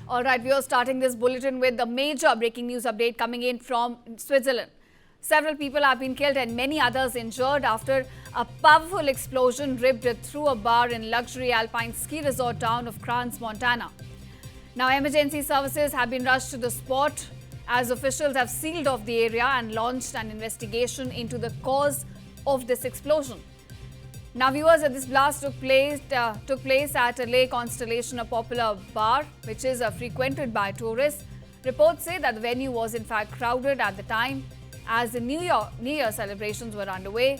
All right, we are starting this bulletin with the major breaking news update coming in from Switzerland. Several people have been killed and many others injured after a powerful explosion ripped through a bar in luxury Alpine ski resort town of Crans, Montana. Now, emergency services have been rushed to the spot as officials have sealed off the area and launched an investigation into the cause of this explosion. Now, viewers, this blast took place at Lake Constellation, a popular bar which is frequented by tourists. Reports say that the venue was in fact crowded at the time as the New Year celebrations were underway.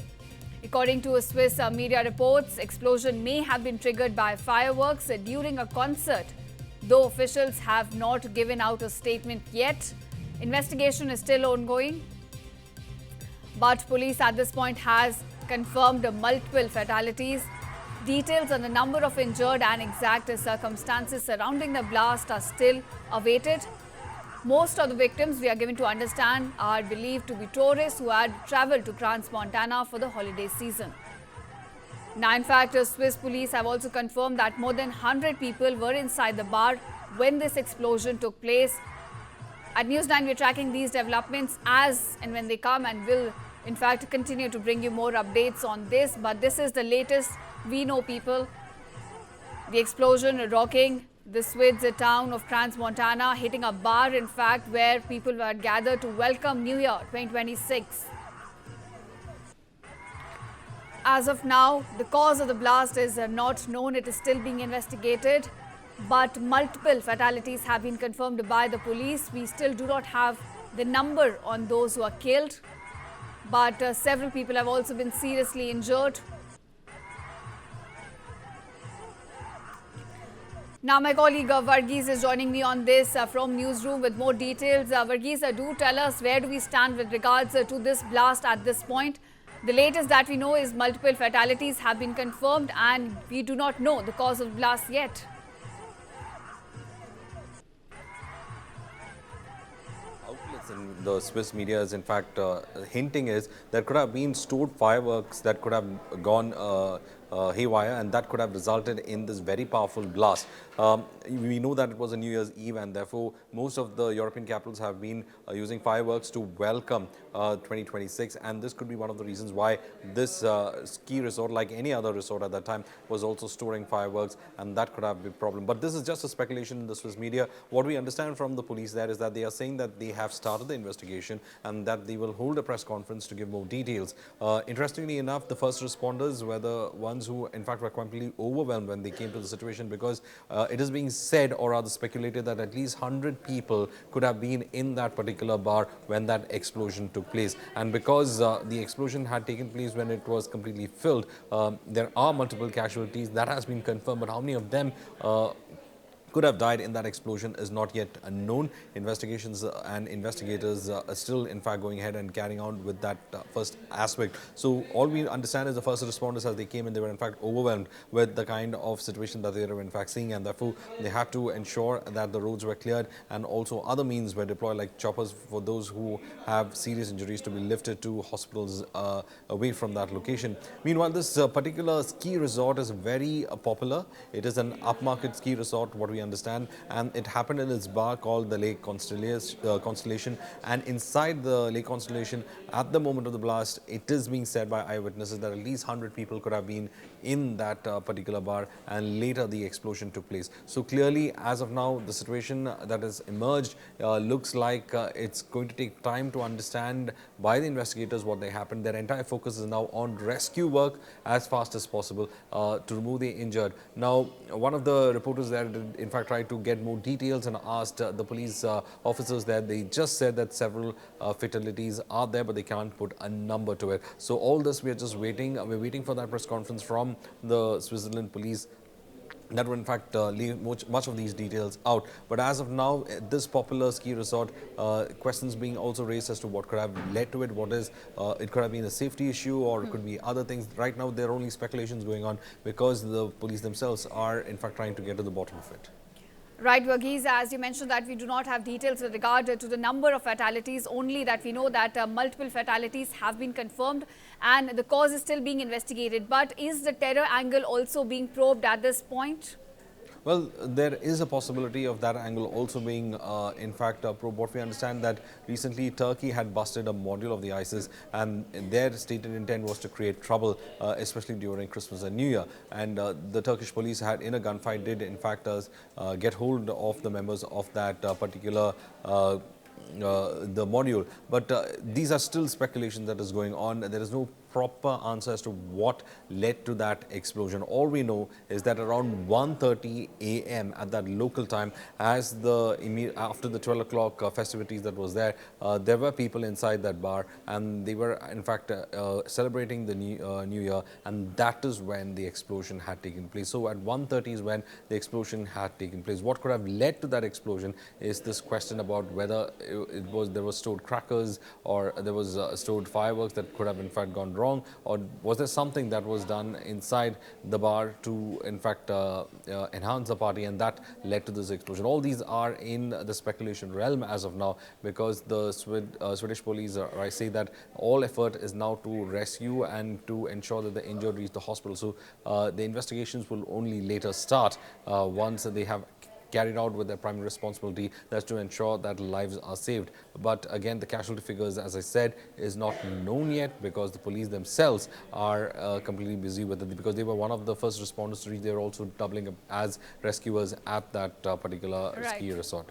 According to Swiss media reports, explosion may have been triggered by fireworks during a concert, though officials have not given out a statement yet. Investigation is still ongoing, but police at this point has confirmed multiple fatalities. Details on the number of injured and exact circumstances surrounding the blast are still awaited. Most of the victims, we are given to understand, are believed to be tourists who had travelled to Crans, Montana for the holiday season. Now, in fact, Swiss police have also confirmed that more than 100 people were inside the bar when this explosion took place. At News9, we are tracking these developments as and when they come, and will in fact continue to bring you more updates on this. But this is the latest we know, people. The explosion rocking the Swiss town of Crans, Montana, hitting a bar, in fact, where people were gathered to welcome New Year 2026. As of now, the cause of the blast is not known. It is still being investigated. But multiple fatalities have been confirmed by the police. We still do not have the number on those who are killed, but several people have also been seriously injured. Now, my colleague Varghese is joining me on this from Newsroom with more details. Varghese, do tell us, where do we stand with regards to this blast at this point? The latest that we know is multiple fatalities have been confirmed and we do not know the cause of blast yet. Outlets in the Swiss media is in fact hinting is there could have been stored fireworks that could have gone haywire, and that could have resulted in this very powerful blast. We know that it was a New Year's Eve, and therefore most of the European capitals have been using fireworks to welcome 2026, and this could be one of the reasons why this ski resort, like any other resort at that time, was also storing fireworks, and that could have been a problem. But this is just a speculation in the Swiss media. What we understand from the police there is that they are saying that they have started the investigation and that they will hold a press conference to give more details. Interestingly enough, the first responders were the ones who in fact were completely overwhelmed when they came to the situation, because it is being said, or rather speculated, that at least 100 people could have been in that particular bar when that explosion took place. And because the explosion had taken place when it was completely filled, there are multiple casualties. That has been confirmed, but how many of them could have died in that explosion is not yet known. Investigations and investigators are still in fact going ahead and carrying on with that first aspect. So all we understand is the first responders, as they came in, they were in fact overwhelmed with the kind of situation that they were in fact seeing, and therefore they had to ensure that the roads were cleared, and also other means were deployed, like choppers, for those who have serious injuries to be lifted to hospitals away from that location. Meanwhile, this particular ski resort is very popular. It is an upmarket ski resort, what we understand, and it happened in this bar called the Lake Constellation, and inside the Lake Constellation, at the moment of the blast, it is being said by eyewitnesses that at least 100 people could have been in that particular bar, and later the explosion took place. So clearly, as of now, the situation that has emerged looks like it's going to take time to understand by the investigators what they happened. Their entire focus is now on rescue work as fast as possible to remove the injured. Now, one of the reporters there did in fact tried to get more details and asked the police officers there. They just said that several fatalities are there, but they can't put a number to it. So all this, we are just waiting. We're waiting for that press conference from the Switzerland police that would in fact leave much of these details out. But as of now, this popular ski resort, questions being also raised as to what could have led to it. What is it could have been a safety issue, or it could be other things. Right now, there are only speculations going on because the police themselves are in fact trying to get to the bottom of it. Right, Varghese, as you mentioned that we do not have details with regard to the number of fatalities, only that we know that multiple fatalities have been confirmed and the cause is still being investigated. But is the terror angle also being probed at this point? Well, there is a possibility of that angle also being, in fact, what we understand that recently Turkey had busted a module of the ISIS, and their stated intent was to create trouble, especially during Christmas and New Year. And the Turkish police had, in a gunfight, did in fact get hold of the members of that particular the module. But these are still speculation that is going on. There is no proper answer as to what led to that explosion. All we know is that around 1:30 a.m. at that local time, as after the 12 o'clock festivities that was there were people inside that bar, and they were in fact celebrating the New Year, and that is when the explosion had taken place. So at 1:30 is when the explosion had taken place. What could have led to that explosion is this question about whether there was stored crackers, or there was stored fireworks that could have in fact gone wrong, or was there something that was done inside the bar to in fact enhance the party, and that led to this explosion. All these are in the speculation realm as of now, because the Swedish police I say that all effort is now to rescue and to ensure that the injured reach the hospital. So the investigations will only later start once they have carried out with their primary responsibility, that's to ensure that lives are saved. But again, the casualty figures, as I said, is not known yet, because the police themselves are completely busy with it, because they were one of the first responders to reach. They were also doubling up as rescuers at that particular ski resort.